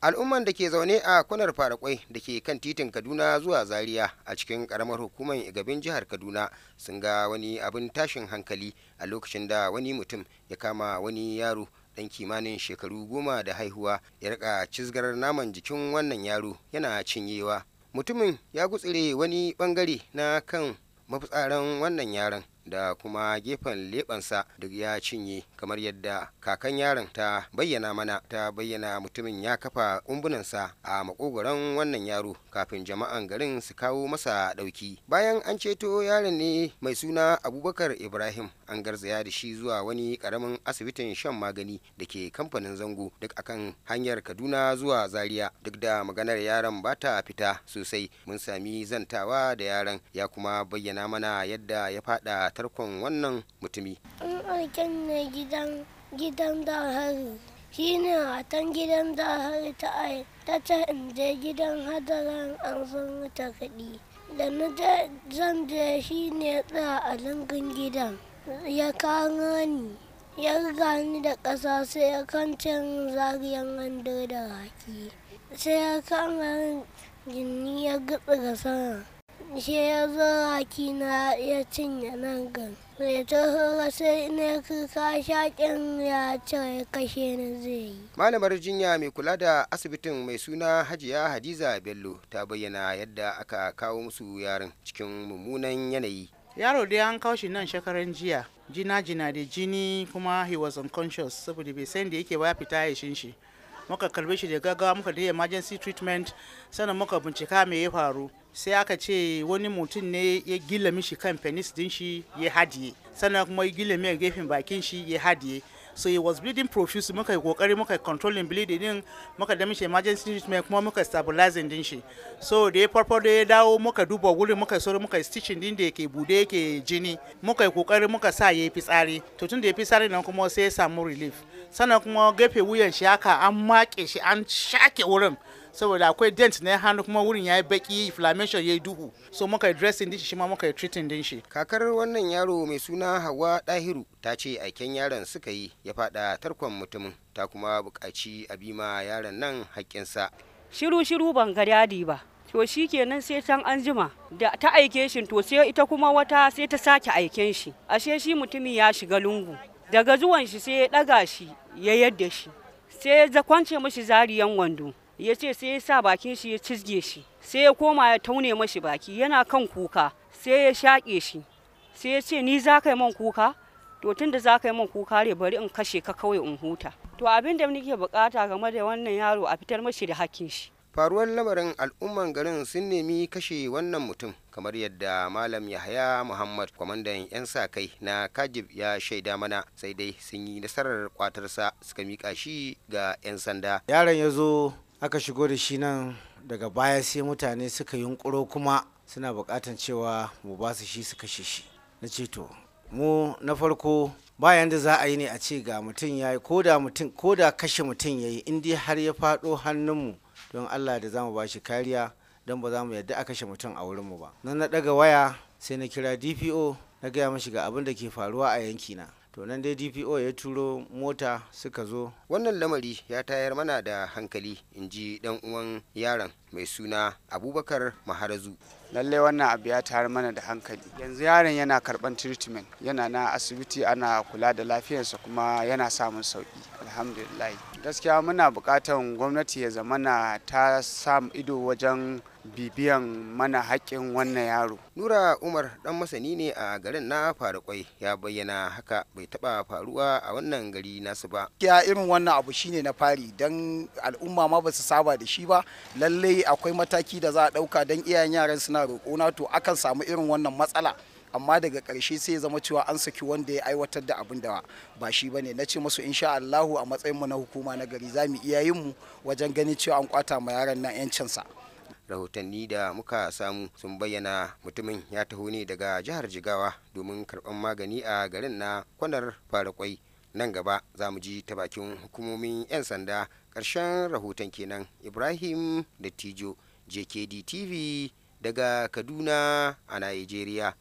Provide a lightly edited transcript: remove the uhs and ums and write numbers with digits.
Al'umman da ke zaune a kwanar Farakwai da ke kan titin Kaduna zuwa Zariya a cikin karamar hukumar Igabin jihar Kaduna sun ga wani abin tashin hankali a lokacin da wani mutum ya kama wani yaro dan kimanin shekaru 10 da haihuwa ya rika cizgar naman jikin wannan yaro yana cinyewa. Mutumin ya gutsire wani bangare na kan mafitsaran wannan yaron da kuma gefen leɓensa duk ya cinye, kamar yadda kakan yaron ta bayyana mutumin ya kafa kumbunansa a makogoron wannan yaro kafin jama'an garin su kawo masa ɗauki. Bayan an ceto yaron ne mai suna Abubakar Ibrahim, an garzaya da shi zuwa wani karamin asibitin shan magani da ke kamfanin Zango duk akan hanyar Kaduna zuwa Zariya. Duk da maganar yaron ba ta fita sosai, mun sami zantawa da yaron ya kuma bayyana mana yadda ya fada tarkon wannan mutumi. An aiken ne gidan da hari, shi ne matan gidan da hari ta ce in je gidan hadarin an san ta kaɗi. Da na zan je shi ne tsaya a lingin gidan ya kawo ni, ya riga ni da ƙasa sai ya kancin zariyan hando da raki, sai ya kama jini ya gutsu ga sama. Shi ya zo raki na ya cinye nan gan. Sai ta sai ne ka shaƙin ya ce kashe ni zai yi. Malamar jinya mai kula da asibitin mai suna Hajiya Hadiza Bello ta bayyana yadda aka kawo musu yaron cikin mummunan yanayi. Yaro dai an kawo shi nan shekaran jiya, jina da jini, kuma he was unconscious saboda bai san da yake ba, ya fita ya shi. Muka karbe shi da gaggawa, muka da emergency treatment, sannan muka bincika me ya faru. Sai aka ce wani mutum ne ya gilla mishi kan penis din shi ya hadiye, sannan kuma ya gilla mai gefen bakin shi ya hadiye. So he was bleeding profuse. Muka yi kokari muka controlling bleeding din, muka da mishi emergency treatment, kuma muka stabilizing din shi. So da ya farfado da ya dawo, muka duba wurin, muka soro muka stitching din da yake bude yake jini, muka yi kokari muka sa yayi fitsari. To tun da ya fitsari nan kuma sai ya samu relief. Sannan kuma gefe wuyan shi haka an make shi, an shake wurin saboda akwai dent na hannu, kuma wurin yayi baki, inflammation yayi duhu. So muka yi dressing din shi ma muka yi treating din shi. Kakar wannan yaro mai suna Hauwa Dahiru ta ce aiken yaron suka yi ya fada tarkon mutumin, ta kuma buƙaci a bima yaron nan haƙƙinsa. Shiru ban ga dadi ba. To shikenan sai can an jima da ta aike shi, to sai ita kuma wata sai ta sake aiken shi. Ashe shi mutumin ya shiga lungu. Daga zuwan shi sai ya ɗaga shi ya yadda shi, sai ya kwance mashi zariyan wando, ya ce sai ya sa bakin shi ya cizge shi, sai ya koma ya taune mashi baki, yana kan kuka sai ya shaƙe shi, sai ya ce ni za ka yi man kuka, to tun da za ka yi man kuka ne bari in kashe ka kawai in huta. To abin da nake bukata game da wannan yaro a fitar mashi da hakkin shi. Faruwar lamarin, al'umman garin sun nemi kashe wannan mutum, kamar yadda Malam Yahaya Muhammad, kwamandan 'yan sa kai na Kajib, ya shaida mana, sai dai sun yi nasarar kwatarsa suka mika shi ga 'yan sanda. Yaron ya zo aka shigo da shi nan, daga baya sai mutane suka yunkuro kuma suna bukatan cewa mu ba su shi su kashe shi. Na ce to mu na farko bayan da za a yi ne a ce ga mutum ya yi, ko da kashe mutum ya yi, in dai har ya faɗo hannunmu, don Allah da za mu ba shi kariya, don ba za mu yadda a kashe mutum a wurinmu ba. Nan na ɗaga waya sai na kira DPO na gaya mashi ga abin da ke faruwa a yankina. To nan dai DPO ya turo mota suka zo. Wannan lamari ya tayar mana da hankali, in ji dan uwan yaron mai suna Abubakar Maharazu. Lallai wannan abu ya tayar mana da hankali. Yanzu yaron yana karban treatment, yana na asibiti, ana kula da lafiyarsa kuma yana samun sauki, alhamdulillah. Gaskiya muna bukatan gwamnati ya zamana ta samu ido wajen bibiyan mana haƙƙin wannan yaro. Nura Umar dan masani ne a garin na Farakwai, ya bayyana haka bai taba faruwa a wannan gari nasu ba. Ya irin wannan abu shine na fari, dan al'umma ma basu saba da shi ba. Lallai akwai mataki da za a dauka, dan iyayen yaran suna roƙona, to akan samu irin wannan matsala, amma daga ƙarshe sai ya zama cewa an saki wanda ya aiwatar da abin da ba shi bane. Na ce musu insha Allahu a matsayin mu na hukuma na gari za mu iya yin mu wajen ganin cewa an kwata ma yaron nan 'yancinsa. Rahotanni da muka samu sun bayyana mutumin ya taho ne daga jihar Jigawa domin karɓar magani a garin na kwanar Farakwai. Nan gaba za mu ji ta bakin hukumomin 'yan sanda. Ƙarshen rahoton kenan. Ibrahim Dattijo, JKD TV daga Kaduna a Najeriya.